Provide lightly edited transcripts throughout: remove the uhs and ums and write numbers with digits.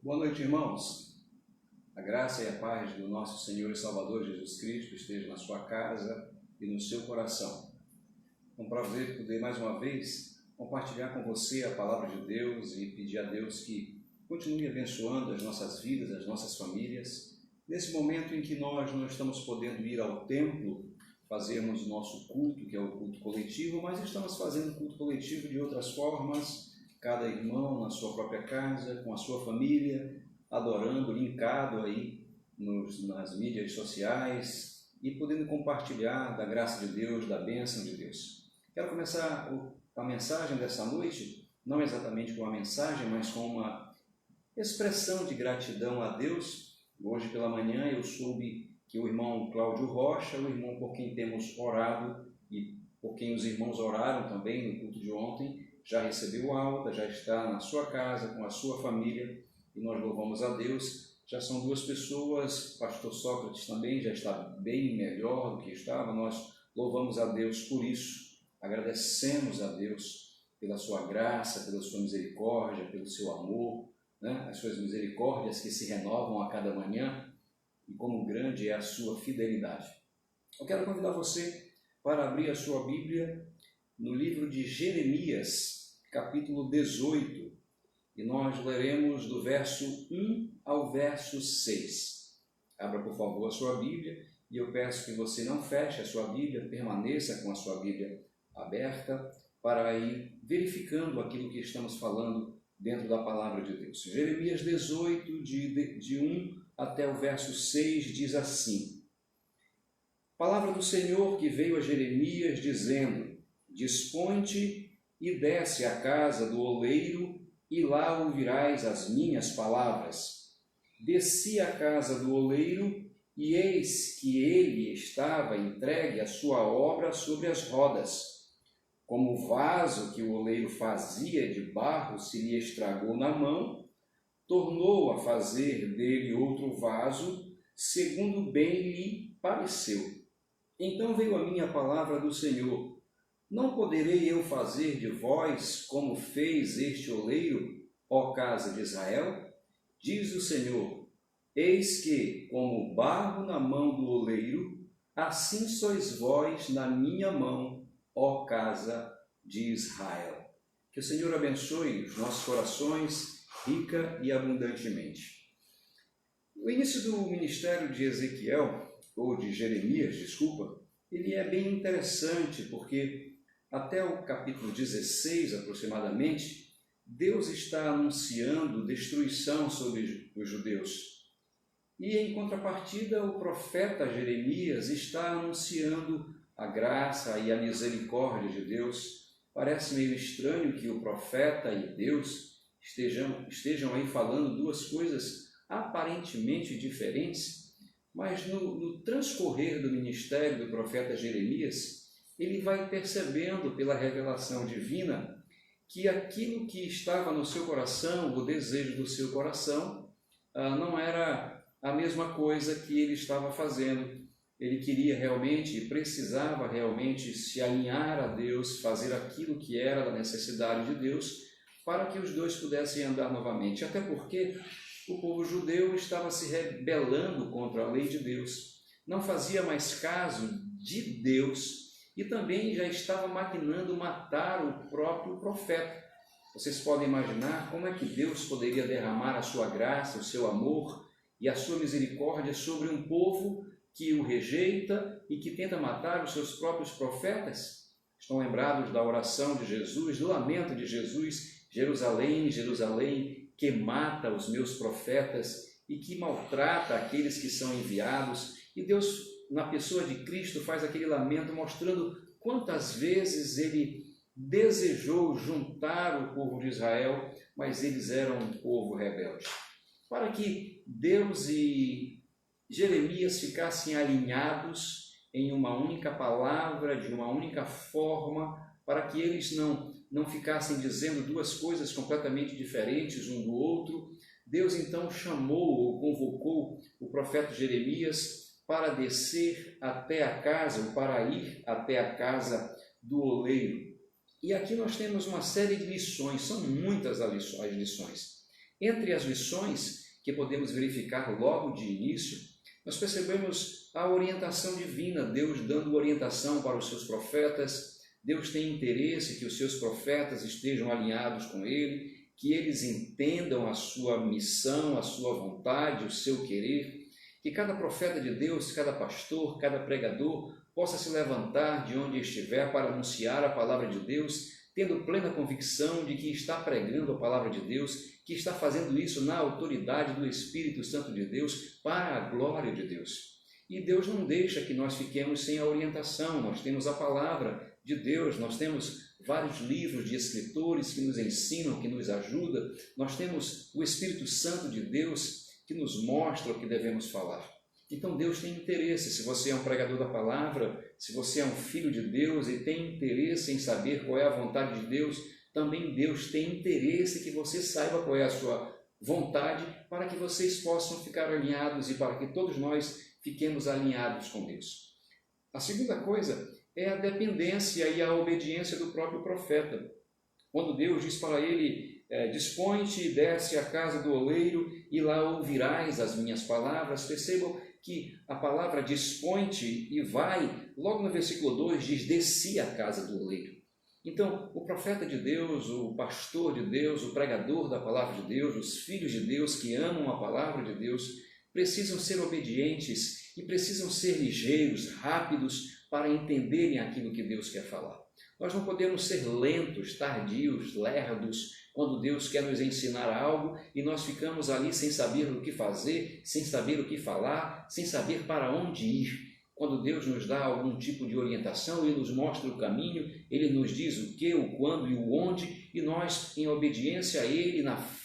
Boa noite, irmãos. A graça e a paz do nosso Senhor e Salvador Jesus Cristo esteja na sua casa e no seu coração. É um prazer poder mais uma vez compartilhar com você a palavra de Deus e pedir a Deus que continue abençoando as nossas vidas, as nossas famílias, nesse momento em que nós não estamos podendo ir ao templo, fazermos o nosso culto, que é o culto coletivo, mas estamos fazendo culto coletivo de outras formas, cada irmão na sua própria casa, com a sua família, adorando, linkado aí nas mídias sociais e podendo compartilhar da graça de Deus, da bênção de Deus. Quero começar a mensagem dessa noite, não exatamente com uma mensagem, mas com uma expressão de gratidão a Deus. Hoje pela manhã eu soube que o irmão Cláudio Rocha, o irmão por quem temos orado e por quem os irmãos oraram também no culto de ontem, já recebeu alta, já está na sua casa, com a sua família, e nós louvamos a Deus. Já são duas pessoas, pastor Sócrates também já está bem melhor do que estava, nós louvamos a Deus por isso, agradecemos a Deus pela sua graça, pela sua misericórdia, pelo seu amor, né? As suas misericórdias que se renovam a cada manhã, e como grande é a sua fidelidade. Eu quero convidar você para abrir a sua Bíblia no livro de Jeremias, capítulo 18, e nós leremos do verso 1 ao verso 6. Abra, por favor, a sua Bíblia, e eu peço que você não feche a sua Bíblia, permaneça com a sua Bíblia aberta, para ir verificando aquilo que estamos falando dentro da palavra de Deus. Jeremias 18, de 1 até o verso 6, diz assim: Palavra do Senhor que veio a Jeremias, dizendo: Dispõe-te e desce à casa do oleiro, e lá ouvirás as minhas palavras. Desci à casa do oleiro, e eis que ele estava entregue à sua obra sobre as rodas. Como o vaso que o oleiro fazia de barro se lhe estragou na mão, tornou a fazer dele outro vaso, segundo bem lhe pareceu. Então veio a minha palavra do Senhor: Não poderei eu fazer de vós como fez este oleiro, ó casa de Israel? Diz o Senhor: Eis que, como barro na mão do oleiro, assim sois vós na minha mão, ó casa de Israel. Que o Senhor abençoe os nossos corações rica e abundantemente. O início do ministério de Ezequiel, ou de Jeremias, desculpa, ele é bem interessante porque até o capítulo 16, aproximadamente, Deus está anunciando destruição sobre os judeus. E, em contrapartida, o profeta Jeremias está anunciando a graça e a misericórdia de Deus. Parece meio estranho que o profeta e Deus estejam aí falando duas coisas aparentemente diferentes, mas no transcorrer do ministério do profeta Jeremias, ele vai percebendo pela revelação divina que aquilo que estava no seu coração, o desejo do seu coração, não era a mesma coisa que ele estava fazendo. Ele queria realmente e precisava realmente se alinhar a Deus, fazer aquilo que era da necessidade de Deus, para que os dois pudessem andar novamente. Até porque o povo judeu estava se rebelando contra a lei de Deus, não fazia mais caso de Deus, e também já estava maquinando matar o próprio profeta. Vocês podem imaginar como é que Deus poderia derramar a sua graça, o seu amor e a sua misericórdia sobre um povo que o rejeita e que tenta matar os seus próprios profetas? Estão lembrados da oração de Jesus, do lamento de Jesus: Jerusalém, Jerusalém, que mata os meus profetas e que maltrata aqueles que são enviados. E Deus, na pessoa de Cristo, faz aquele lamento, mostrando quantas vezes ele desejou juntar o povo de Israel, mas eles eram um povo rebelde. Para que Deus e Jeremias ficassem alinhados em uma única palavra, de uma única forma, para que eles não ficassem dizendo duas coisas completamente diferentes um do outro, Deus então chamou ou convocou o profeta Jeremias para descer até a casa, ou para ir até a casa do oleiro. E aqui nós temos uma série de lições, são muitas as lições. Entre as lições que podemos verificar logo de início, nós percebemos a orientação divina, Deus dando orientação para os seus profetas. Deus tem interesse que os seus profetas estejam alinhados com Ele, que eles entendam a sua missão, a sua vontade, o seu querer, que cada profeta de Deus, cada pastor, cada pregador possa se levantar de onde estiver para anunciar a palavra de Deus, tendo plena convicção de que está pregando a palavra de Deus, que está fazendo isso na autoridade do Espírito Santo de Deus, para a glória de Deus. E Deus não deixa que nós fiquemos sem a orientação. Nós temos a palavra de Deus, nós temos vários livros de escritores que nos ensinam, que nos ajudam, nós temos o Espírito Santo de Deus que nos mostra o que devemos falar. Então Deus tem interesse, se você é um pregador da palavra, se você é um filho de Deus e tem interesse em saber qual é a vontade de Deus, também Deus tem interesse que você saiba qual é a sua vontade, para que vocês possam ficar alinhados e para que todos nós fiquemos alinhados com Deus. A segunda coisa é a dependência e a obediência do próprio profeta. Quando Deus diz para ele, dispõe-te e desce à casa do oleiro e lá ouvirás as minhas palavras, percebam que a palavra dispõe-te e vai, logo no versículo 2 diz, desci à casa do oleiro. Então, o profeta de Deus, o pastor de Deus, o pregador da palavra de Deus, os filhos de Deus que amam a palavra de Deus, precisam ser obedientes e precisam ser ligeiros, rápidos, para entenderem aquilo que Deus quer falar. Nós não podemos ser lentos, tardios, lerdos, quando Deus quer nos ensinar algo e nós ficamos ali sem saber o que fazer, sem saber o que falar, sem saber para onde ir. Quando Deus nos dá algum tipo de orientação, Ele nos mostra o caminho, Ele nos diz o que, o quando e o onde, e nós, em obediência a Ele,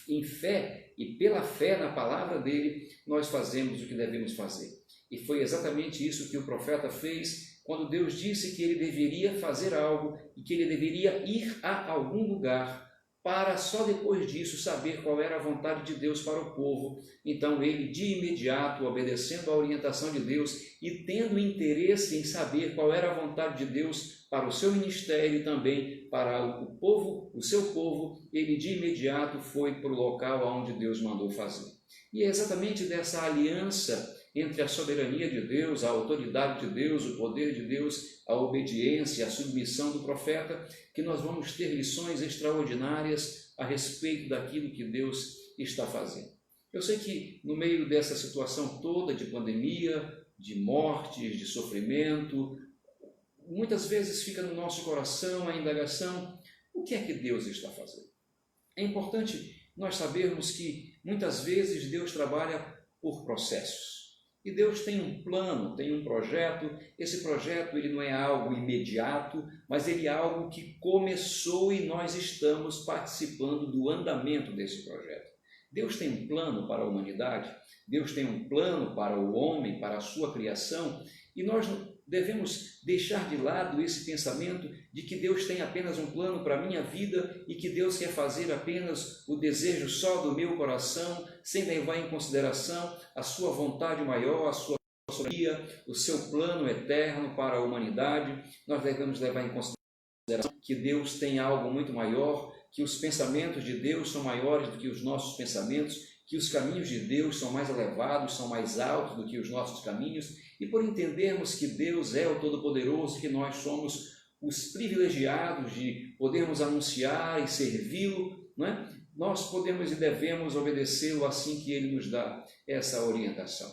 em fé e pela fé na palavra dEle, nós fazemos o que devemos fazer. E foi exatamente isso que o profeta fez quando Deus disse que ele deveria fazer algo e que ele deveria ir a algum lugar para só depois disso saber qual era a vontade de Deus para o povo. Então ele, de imediato, obedecendo à orientação de Deus e tendo interesse em saber qual era a vontade de Deus para o seu ministério e também para o povo, o seu povo, ele de imediato foi para o local onde Deus mandou fazer. E é exatamente dessa aliança entre a soberania de Deus, a autoridade de Deus, o poder de Deus, a obediência, a submissão do profeta, que nós vamos ter lições extraordinárias a respeito daquilo que Deus está fazendo. Eu sei que no meio dessa situação toda de pandemia, de mortes, de sofrimento, muitas vezes fica no nosso coração a indagação, o que é que Deus está fazendo? É importante nós sabermos que muitas vezes Deus trabalha por processos. E Deus tem um plano, tem um projeto. Esse projeto ele não é algo imediato, mas ele é algo que começou e nós estamos participando do andamento desse projeto. Deus tem um plano para a humanidade, Deus tem um plano para o homem, para a sua criação, e nós devemos deixar de lado esse pensamento de que Deus tem apenas um plano para a minha vida e que Deus quer fazer apenas o desejo só do meu coração, sem levar em consideração a sua vontade maior, a sua soberania, o seu plano eterno para a humanidade. Nós devemos levar em consideração que Deus tem algo muito maior, que os pensamentos de Deus são maiores do que os nossos pensamentos, que os caminhos de Deus são mais elevados, são mais altos do que os nossos caminhos, e por entendermos que Deus é o Todo-Poderoso, que nós somos os privilegiados de podermos anunciar e servi-lo, não é? Nós podemos e devemos obedecê-lo assim que Ele nos dá essa orientação.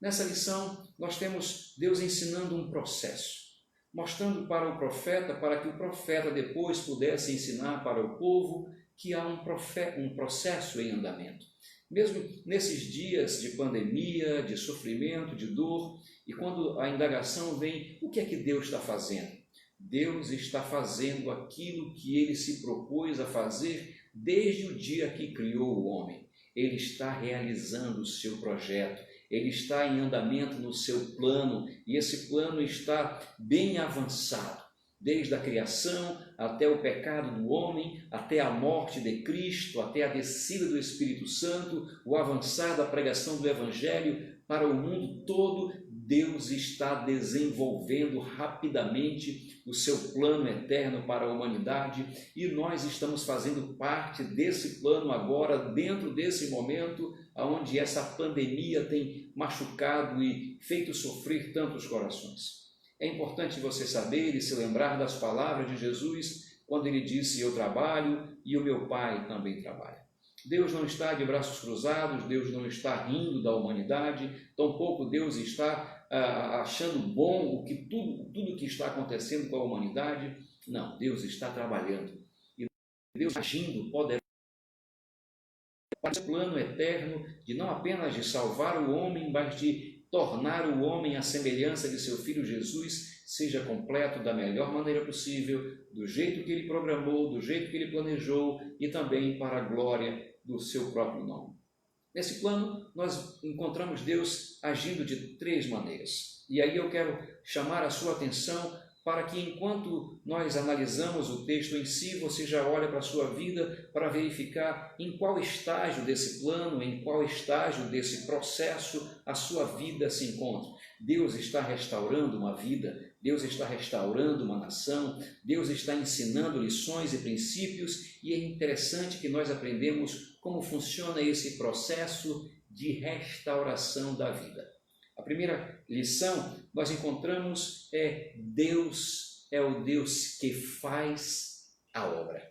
Nessa lição, nós temos Deus ensinando um processo, mostrando para o profeta, para que o profeta depois pudesse ensinar para o povo que há um processo em andamento. Mesmo nesses dias de pandemia, de sofrimento, de dor, e quando a indagação vem, o que é que Deus está fazendo? Deus está fazendo aquilo que Ele se propôs a fazer desde o dia que criou o homem. Ele está realizando o seu projeto, Ele está em andamento no seu plano, e esse plano está bem avançado. Desde a criação até o pecado do homem, até a morte de Cristo, até a descida do Espírito Santo, o avançar da pregação do Evangelho para o mundo todo, Deus está desenvolvendo rapidamente o seu plano eterno para a humanidade e nós estamos fazendo parte desse plano agora, dentro desse momento onde essa pandemia tem machucado e feito sofrer tantos corações. É importante você saber e se lembrar das palavras de Jesus quando ele disse: eu trabalho e o meu Pai também trabalha. Deus não está de braços cruzados, Deus não está rindo da humanidade, tampouco Deus está achando bom tudo que está acontecendo com a humanidade. Não, Deus está trabalhando. E Deus agindo poderosamente para o plano eterno de não apenas de salvar o homem, mas de tornar o homem à semelhança de seu Filho Jesus, seja completo da melhor maneira possível, do jeito que ele programou, do jeito que ele planejou e também para a glória do seu próprio nome. Nesse plano, nós encontramos Deus agindo de 3 maneiras. E aí eu quero chamar a sua atenção para que, enquanto nós analisamos o texto em si, você já olha para a sua vida para verificar em qual estágio desse plano, em qual estágio desse processo a sua vida se encontra. Deus está restaurando uma vida, Deus está restaurando uma nação, Deus está ensinando lições e princípios, e é interessante que nós aprendemos como funciona esse processo de restauração da vida. A primeira lição nós encontramos Deus é o Deus que faz a obra.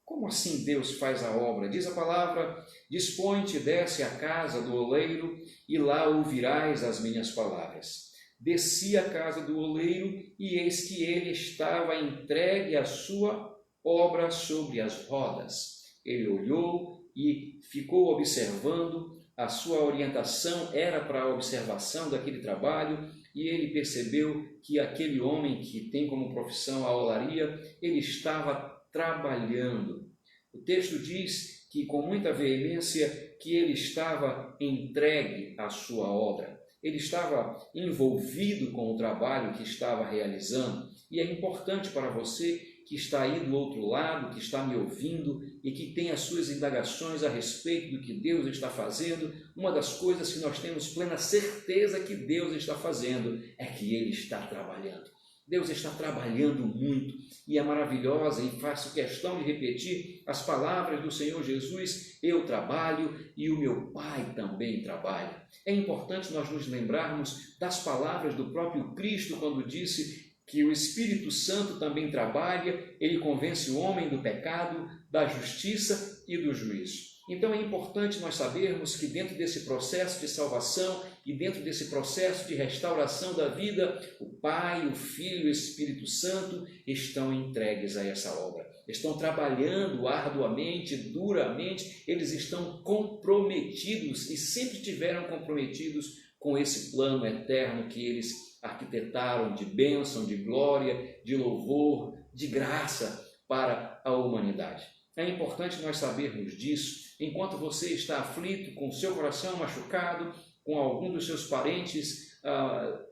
Como assim Deus faz a obra? Diz a palavra: dispõe-te, desce à casa do oleiro e lá ouvirás as minhas palavras. Desci à casa do oleiro e eis que ele estava entregue à sua obra sobre as rodas. Ele olhou e ficou observando. A sua orientação era para a observação daquele trabalho e ele percebeu que aquele homem que tem como profissão a olaria, ele estava trabalhando. O texto diz que com muita veemência que ele estava entregue à sua obra. Ele estava envolvido com o trabalho que estava realizando. E é importante para você que está aí do outro lado, que está me ouvindo e que tem as suas indagações a respeito do que Deus está fazendo, uma das coisas que nós temos plena certeza que Deus está fazendo é que Ele está trabalhando. Deus está trabalhando muito e é maravilhosa, e faço questão de repetir as palavras do Senhor Jesus: eu trabalho e o meu Pai também trabalha. É importante nós nos lembrarmos das palavras do próprio Cristo quando disse que o Espírito Santo também trabalha, ele convence o homem do pecado, da justiça e do juízo. Então é importante nós sabermos que dentro desse processo de salvação e dentro desse processo de restauração da vida, o Pai, o Filho e o Espírito Santo estão entregues a essa obra. Estão trabalhando arduamente, duramente, eles estão comprometidos e sempre tiveram comprometidos com esse plano eterno que eles arquitetaram de bênção, de glória, de louvor, de graça para a humanidade. É importante nós sabermos disso. Enquanto você está aflito, com o seu coração machucado, com algum dos seus parentes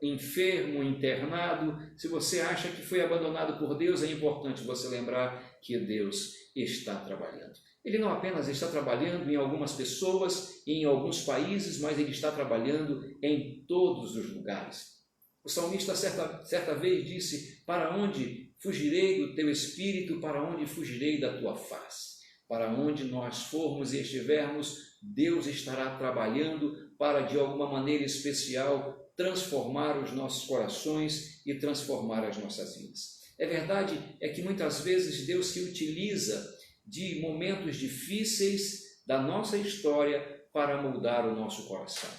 enfermo, internado, se você acha que foi abandonado por Deus, é importante você lembrar que Deus está trabalhando. Ele não apenas está trabalhando em algumas pessoas, em alguns países, mas Ele está trabalhando em todos os lugares. O salmista certa vez disse: para onde fugirei do teu espírito, para onde fugirei da tua face? Para onde nós formos e estivermos, Deus estará trabalhando para, de alguma maneira especial, transformar os nossos corações e transformar as nossas vidas. É verdade que muitas vezes Deus se utiliza de momentos difíceis da nossa história para moldar o nosso coração.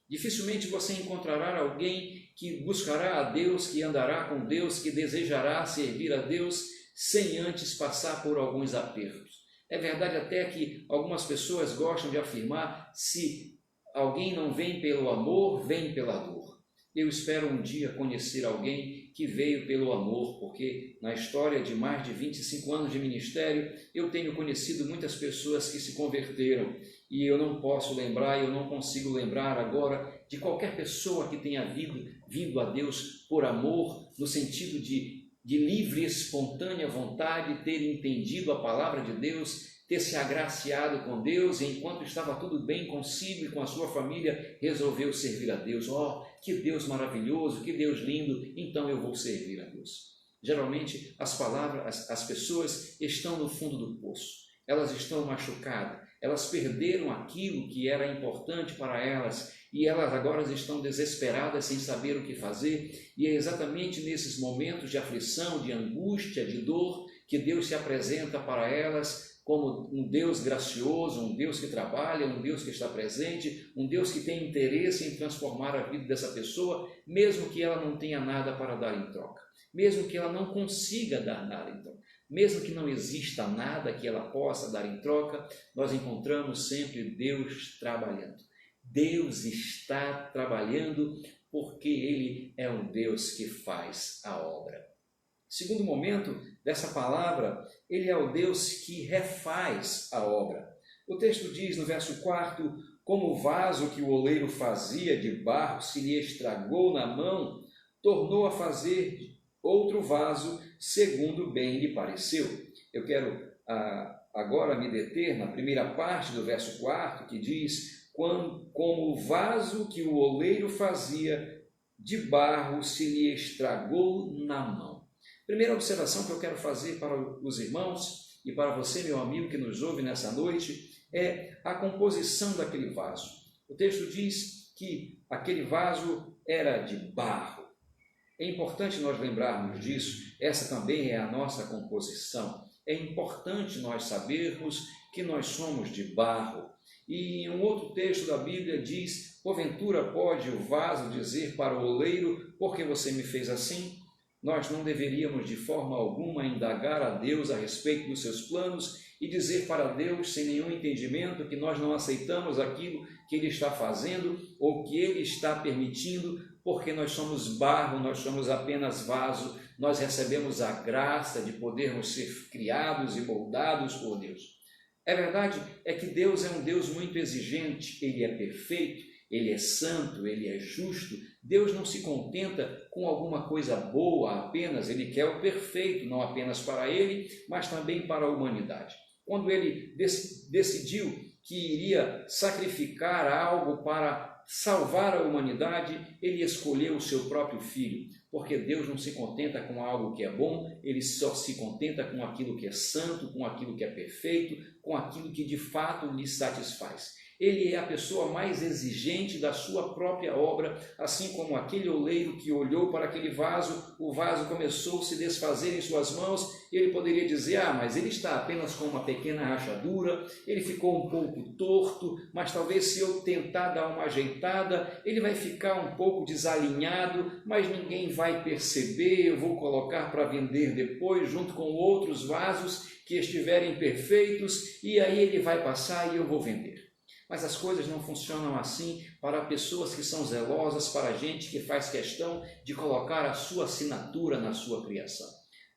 Dificilmente você encontrará alguém que buscará a Deus, que andará com Deus, que desejará servir a Deus sem antes passar por alguns apertos. É verdade até que algumas pessoas gostam de afirmar: se alguém não vem pelo amor, vem pela dor. Eu espero um dia conhecer alguém que veio pelo amor, porque na história de mais de 25 anos de ministério, eu tenho conhecido muitas pessoas que se converteram e eu não posso lembrar, eu não consigo lembrar agora de qualquer pessoa que tenha vindo a Deus por amor, no sentido de livre e espontânea vontade, ter entendido a palavra de Deus, ter se agraciado com Deus e enquanto estava tudo bem consigo e com a sua família, resolveu servir a Deus. que Deus maravilhoso, que Deus lindo, então eu vou servir a Deus. Geralmente as pessoas estão no fundo do poço, elas estão machucadas, elas perderam aquilo que era importante para elas e elas agora estão desesperadas sem saber o que fazer, e é exatamente nesses momentos de aflição, de angústia, de dor, que Deus se apresenta para elas como um Deus gracioso, um Deus que trabalha, um Deus que está presente, um Deus que tem interesse em transformar a vida dessa pessoa, mesmo que ela não tenha nada para dar em troca, mesmo que ela não consiga dar nada em troca, mesmo que não exista nada que ela possa dar em troca, nós encontramos sempre Deus trabalhando. Deus está trabalhando porque Ele é um Deus que faz a obra. Segundo momento dessa palavra, Ele é o Deus que refaz a obra. O texto diz no verso 4, como o vaso que o oleiro fazia de barro se lhe estragou na mão, tornou a fazer outro vaso segundo bem lhe pareceu. Eu quero agora me deter na primeira parte do verso 4, que diz, como o vaso que o oleiro fazia de barro se lhe estragou na mão. Primeira observação que eu quero fazer para os irmãos e para você, meu amigo, que nos ouve nessa noite, é a composição daquele vaso. O texto diz que aquele vaso era de barro. É importante nós lembrarmos disso, essa também é a nossa composição. É importante nós sabermos que nós somos de barro. E em um outro texto da Bíblia diz, porventura pode o vaso dizer para o oleiro, por que você me fez assim? Nós não deveríamos de forma alguma indagar a Deus a respeito dos seus planos e dizer para Deus, sem nenhum entendimento, que nós não aceitamos aquilo que Ele está fazendo ou que Ele está permitindo, porque nós somos barro, nós somos apenas vaso, nós recebemos a graça de podermos ser criados e moldados por Deus. A verdade é que Deus é um Deus muito exigente, Ele é perfeito, Ele é santo, Ele é justo. Deus não se contenta com alguma coisa boa apenas, Ele quer o perfeito, não apenas para Ele, mas também para a humanidade. Quando Ele decidiu que iria sacrificar algo para salvar a humanidade, Ele escolheu o seu próprio Filho, porque Deus não se contenta com algo que é bom, Ele só se contenta com aquilo que é santo, com aquilo que é perfeito, com aquilo que de fato lhe satisfaz. Ele é a pessoa mais exigente da sua própria obra, assim como aquele oleiro que olhou para aquele vaso, o vaso começou a se desfazer em suas mãos, e ele poderia dizer, mas ele está apenas com uma pequena rachadura, ele ficou um pouco torto, mas talvez se eu tentar dar uma ajeitada, ele vai ficar um pouco desalinhado, mas ninguém vai perceber, eu vou colocar para vender depois, junto com outros vasos que estiverem perfeitos, e aí ele vai passar e eu vou vender. Mas as coisas não funcionam assim para pessoas que são zelosas, para gente que faz questão de colocar a sua assinatura na sua criação.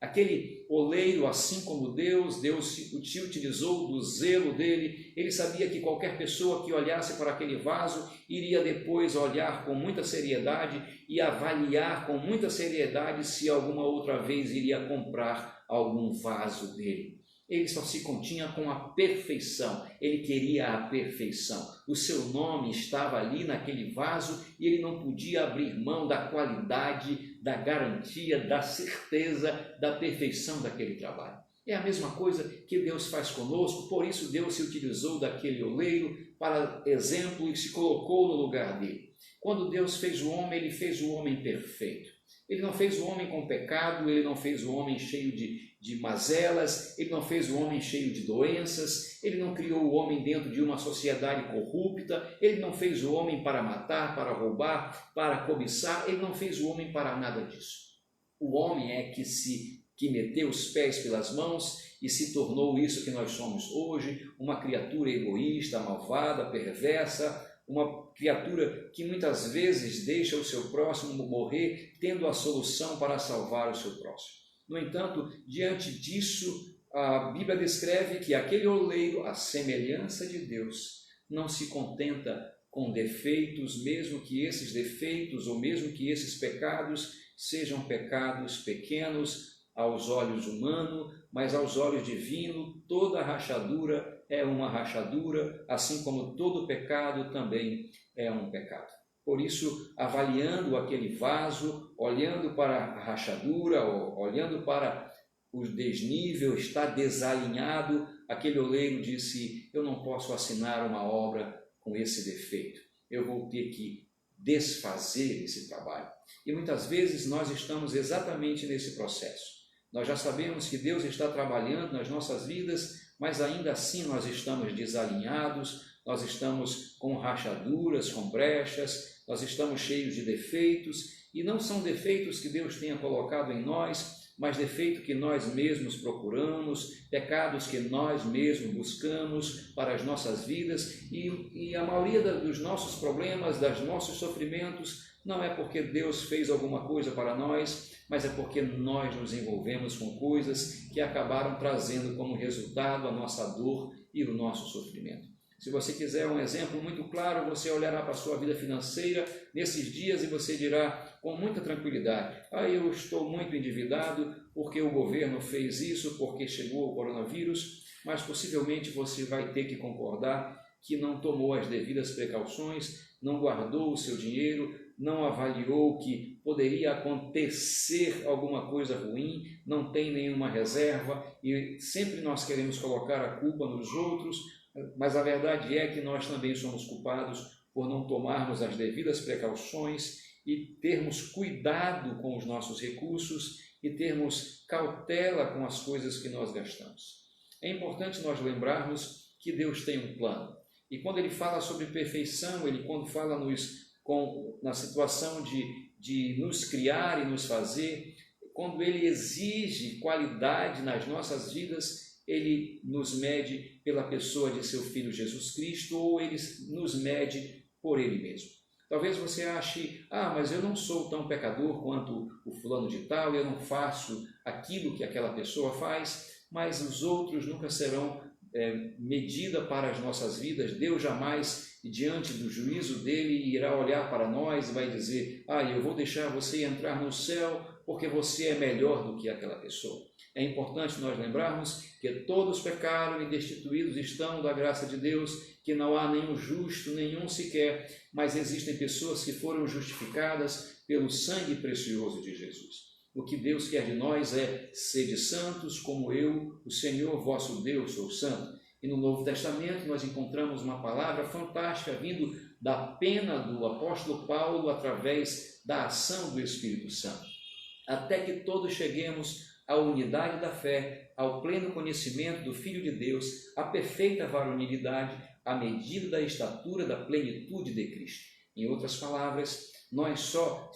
Aquele oleiro, assim como Deus te utilizou do zelo dele, ele sabia que qualquer pessoa que olhasse para aquele vaso iria depois olhar com muita seriedade e avaliar com muita seriedade se alguma outra vez iria comprar algum vaso dele. Ele só se continha com a perfeição, ele queria a perfeição. O seu nome estava ali naquele vaso e ele não podia abrir mão da qualidade, da garantia, da certeza, da perfeição daquele trabalho. É a mesma coisa que Deus faz conosco, por isso Deus se utilizou daquele oleiro para exemplo e se colocou no lugar dele. Quando Deus fez o homem, ele fez o homem perfeito. Ele não fez o homem com pecado, ele não fez o homem cheio de mazelas, ele não fez o homem cheio de doenças, ele não criou o homem dentro de uma sociedade corrupta, ele não fez o homem para matar, para roubar, para cobiçar, ele não fez o homem para nada disso. O homem é que meteu os pés pelas mãos e se tornou isso que nós somos hoje, uma criatura egoísta, malvada, perversa, uma criatura que muitas vezes deixa o seu próximo morrer, tendo a solução para salvar o seu próximo. No entanto, diante disso, a Bíblia descreve que aquele oleiro, a semelhança de Deus, não se contenta com defeitos, mesmo que esses defeitos ou mesmo que esses pecados sejam pecados pequenos aos olhos humanos, mas aos olhos divinos, toda rachadura é uma rachadura, assim como todo pecado também é um pecado. Por isso, avaliando aquele vaso, olhando para a rachadura, olhando para o desnível, está desalinhado, aquele oleiro disse: eu não posso assinar uma obra com esse defeito, eu vou ter que desfazer esse trabalho. E muitas vezes nós estamos exatamente nesse processo. Nós já sabemos que Deus está trabalhando nas nossas vidas, mas ainda assim nós estamos desalinhados, nós estamos com rachaduras, com brechas, nós estamos cheios de defeitos, e não são defeitos que Deus tenha colocado em nós, mas defeitos que nós mesmos procuramos, pecados que nós mesmos buscamos para as nossas vidas, e a maioria dos nossos problemas, dos nossos sofrimentos, não é porque Deus fez alguma coisa para nós, mas é porque nós nos envolvemos com coisas que acabaram trazendo como resultado a nossa dor e o nosso sofrimento. Se você quiser um exemplo muito claro, você olhará para a sua vida financeira nesses dias e você dirá com muita tranquilidade: eu estou muito endividado porque o governo fez isso, porque chegou o coronavírus, mas possivelmente você vai ter que concordar que não tomou as devidas precauções, não guardou o seu dinheiro, não avaliou que poderia acontecer alguma coisa ruim, não tem nenhuma reserva, e sempre nós queremos colocar a culpa nos outros, mas a verdade é que nós também somos culpados por não tomarmos as devidas precauções e termos cuidado com os nossos recursos e termos cautela com as coisas que nós gastamos. É importante nós lembrarmos que Deus tem um plano. E quando Ele fala sobre perfeição, quando fala na situação de nos criar e nos fazer, quando Ele exige qualidade nas nossas vidas, Ele nos mede pela pessoa de seu Filho Jesus Cristo, ou Ele nos mede por Ele mesmo. Talvez você ache: mas eu não sou tão pecador quanto o fulano de tal, eu não faço aquilo que aquela pessoa faz, mas os outros nunca serão medida para as nossas vidas. Deus jamais, diante do juízo dele, irá olhar para nós e vai dizer: eu vou deixar você entrar no céu porque você é melhor do que aquela pessoa. É importante nós lembrarmos que todos pecaram e destituídos estão da graça de Deus, que não há nenhum justo, nenhum sequer, mas existem pessoas que foram justificadas pelo sangue precioso de Jesus. O que Deus quer de nós é: sede santos como eu, o Senhor vosso Deus, sou santo. E no Novo Testamento nós encontramos uma palavra fantástica vindo da pena do apóstolo Paulo através da ação do Espírito Santo. Até que todos cheguemos à unidade da fé, ao pleno conhecimento do Filho de Deus, à perfeita varonilidade, à medida da estatura da plenitude de Cristo. Em outras palavras, nós só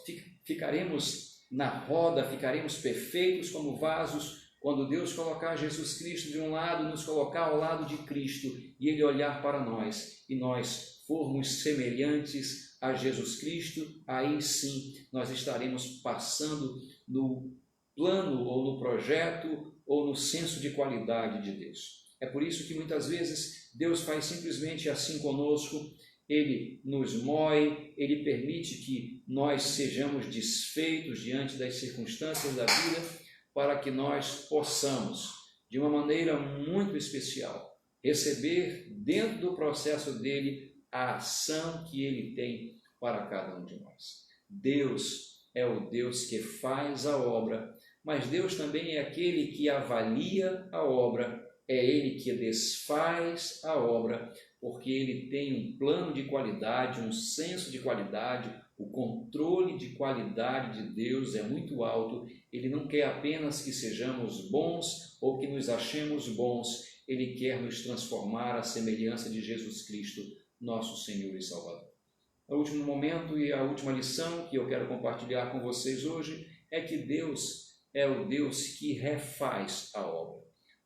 ficaremos na roda, ficaremos perfeitos como vasos quando Deus colocar Jesus Cristo de um lado, nos colocar ao lado de Cristo e Ele olhar para nós e nós formos semelhantes a Jesus Cristo. Aí sim nós estaremos passando no plano ou no projeto ou no senso de qualidade de Deus. É por isso que muitas vezes Deus faz simplesmente assim conosco. Ele nos moe, Ele permite que nós sejamos desfeitos diante das circunstâncias da vida, para que nós possamos, de uma maneira muito especial, receber dentro do processo dele a ação que Ele tem para cada um de nós. Deus é o Deus que faz a obra, mas Deus também é aquele que avalia a obra, é Ele que desfaz a obra, porque Ele tem um plano de qualidade, um senso de qualidade. O controle de qualidade de Deus é muito alto. Ele não quer apenas que sejamos bons ou que nos achemos bons. Ele quer nos transformar à semelhança de Jesus Cristo, nosso Senhor e Salvador. O último momento e a última lição que eu quero compartilhar com vocês hoje é que Deus é o Deus que refaz a obra.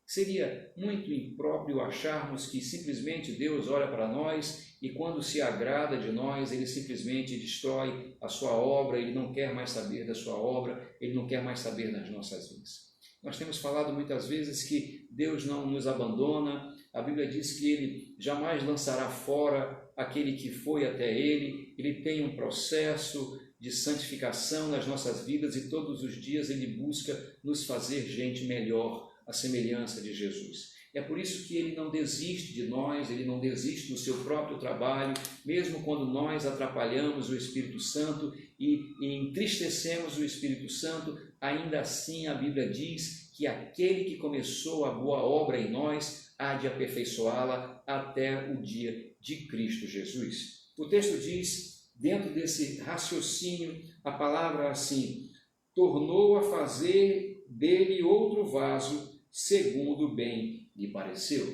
Seria muito impróprio acharmos que simplesmente Deus olha para nós e quando se agrada de nós, Ele simplesmente destrói a sua obra, Ele não quer mais saber da sua obra, Ele não quer mais saber das nossas vidas. Nós temos falado muitas vezes que Deus não nos abandona. A Bíblia diz que Ele jamais lançará fora aquele que foi até Ele. Ele tem um processo de santificação nas nossas vidas e todos os dias Ele busca nos fazer gente melhor, a semelhança de Jesus. É por isso que Ele não desiste de nós, Ele não desiste do seu próprio trabalho, mesmo quando nós atrapalhamos o Espírito Santo e entristecemos o Espírito Santo, ainda assim a Bíblia diz que aquele que começou a boa obra em nós há de aperfeiçoá-la até o dia de Cristo Jesus. O texto diz, dentro desse raciocínio, a palavra assim, tornou a fazer dele outro vaso, segundo bem lhe pareceu.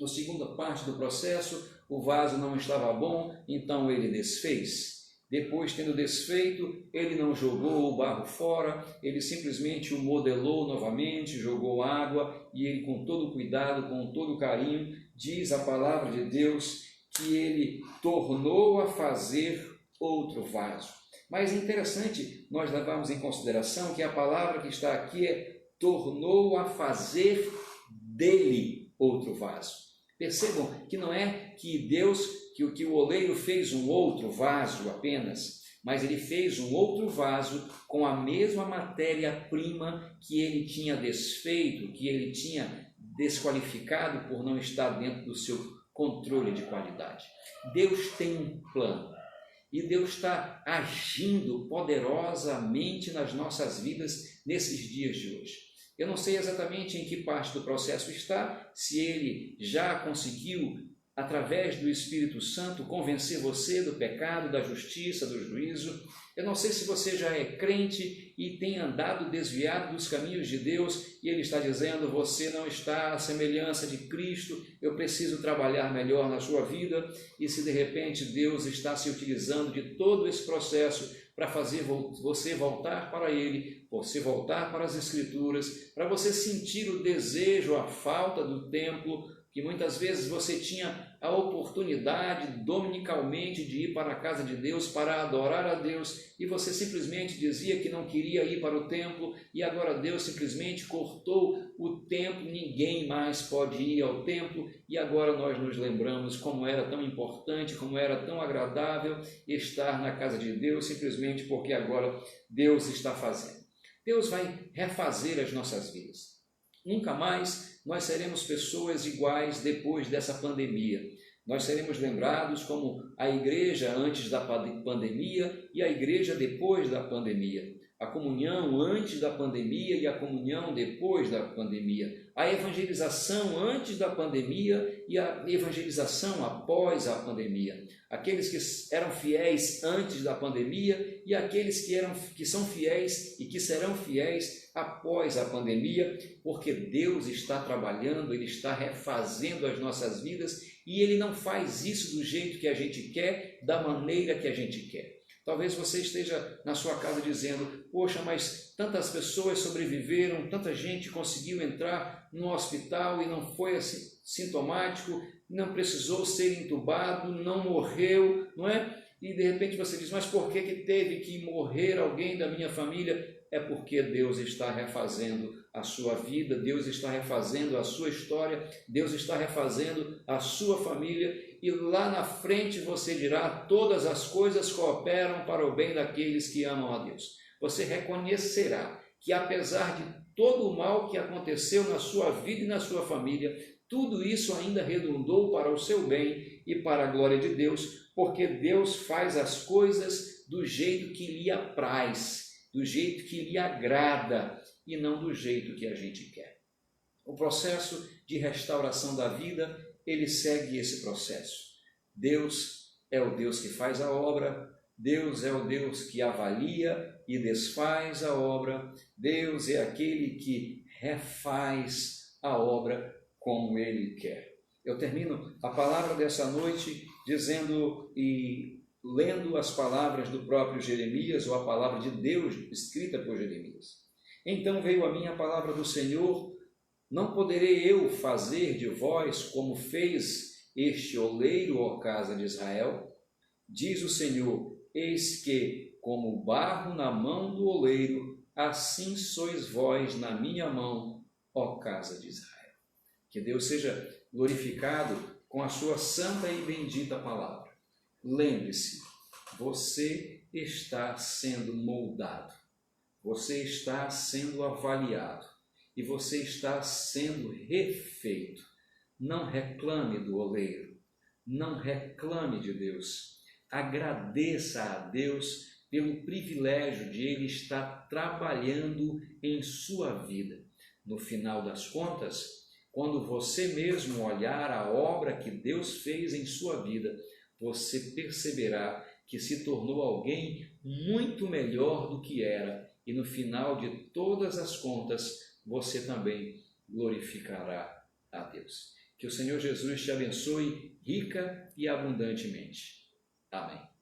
Na segunda parte do processo, o vaso não estava bom, então ele desfez. Depois, tendo desfeito, ele não jogou o barro fora, ele simplesmente o modelou novamente, jogou água e ele, com todo cuidado, com todo carinho, diz a palavra de Deus que ele tornou a fazer outro vaso. Mas é interessante nós levarmos em consideração que a palavra que está aqui é tornou a fazer dele outro vaso. Percebam que não é que que o oleiro fez um outro vaso apenas, mas ele fez um outro vaso com a mesma matéria-prima que ele tinha desfeito, que ele tinha desqualificado por não estar dentro do seu controle de qualidade. Deus tem um plano e Deus está agindo poderosamente nas nossas vidas nesses dias de hoje. Eu não sei exatamente em que parte do processo está, se ele já conseguiu, através do Espírito Santo, convencer você do pecado, da justiça, do juízo. Eu não sei se você já é crente e tem andado desviado dos caminhos de Deus e Ele está dizendo, você não está à semelhança de Cristo, eu preciso trabalhar melhor na sua vida. E se de repente Deus está se utilizando de todo esse processo para fazer você voltar para Ele, você voltar para as Escrituras, para você sentir o desejo, a falta do templo, que muitas vezes você tinha a oportunidade dominicalmente de ir para a casa de Deus para adorar a Deus e você simplesmente dizia que não queria ir para o templo e agora Deus simplesmente cortou o templo, ninguém mais pode ir ao templo e agora nós nos lembramos como era tão importante, como era tão agradável estar na casa de Deus simplesmente porque agora Deus está fazendo. Deus vai refazer as nossas vidas. Nunca mais nós seremos pessoas iguais depois dessa pandemia. Nós seremos lembrados como a igreja antes da pandemia e a igreja depois da pandemia. A comunhão antes da pandemia e a comunhão depois da pandemia. A evangelização antes da pandemia e a evangelização após a pandemia. Aqueles que eram fiéis antes da pandemia e aqueles que são fiéis e que serão fiéis após a pandemia, porque Deus está trabalhando, Ele está refazendo as nossas vidas e Ele não faz isso do jeito que a gente quer, da maneira que a gente quer. Talvez você esteja na sua casa dizendo, poxa, mas tantas pessoas sobreviveram, tanta gente conseguiu entrar no hospital e não foi assim, sintomático, não precisou ser entubado, não morreu, não é? E de repente você diz, mas por que teve que morrer alguém da minha família? É porque Deus está refazendo a sua vida, Deus está refazendo a sua história, Deus está refazendo a sua família e lá na frente você dirá, todas as coisas cooperam para o bem daqueles que amam a Deus. Você reconhecerá que apesar de todo o mal que aconteceu na sua vida e na sua família, tudo isso ainda redundou para o seu bem e para a glória de Deus, porque Deus faz as coisas do jeito que lhe apraz, do jeito que lhe agrada e não do jeito que a gente quer. O processo de restauração da vida, ele segue esse processo. Deus é o Deus que faz a obra, Deus é o Deus que avalia e desfaz a obra, Deus é aquele que refaz a obra como Ele quer. Eu termino a palavra dessa noite dizendo e lendo as palavras do próprio Jeremias, ou a palavra de Deus escrita por Jeremias. Então veio a mim a palavra do Senhor, não poderei eu fazer de vós como fez este oleiro, ó casa de Israel? Diz o Senhor, eis que, como barro na mão do oleiro, assim sois vós na minha mão, ó casa de Israel. Que Deus seja glorificado com a sua santa e bendita palavra. Lembre-se, você está sendo moldado, você está sendo avaliado. e você está sendo refeito. Não reclame do oleiro, não reclame de Deus. Agradeça a Deus pelo privilégio de Ele estar trabalhando em sua vida. No final das contas, quando você mesmo olhar a obra que Deus fez em sua vida, você perceberá que se tornou alguém muito melhor do que era, e no final de todas as contas, você também glorificará a Deus. Que o Senhor Jesus te abençoe rica e abundantemente. Amém.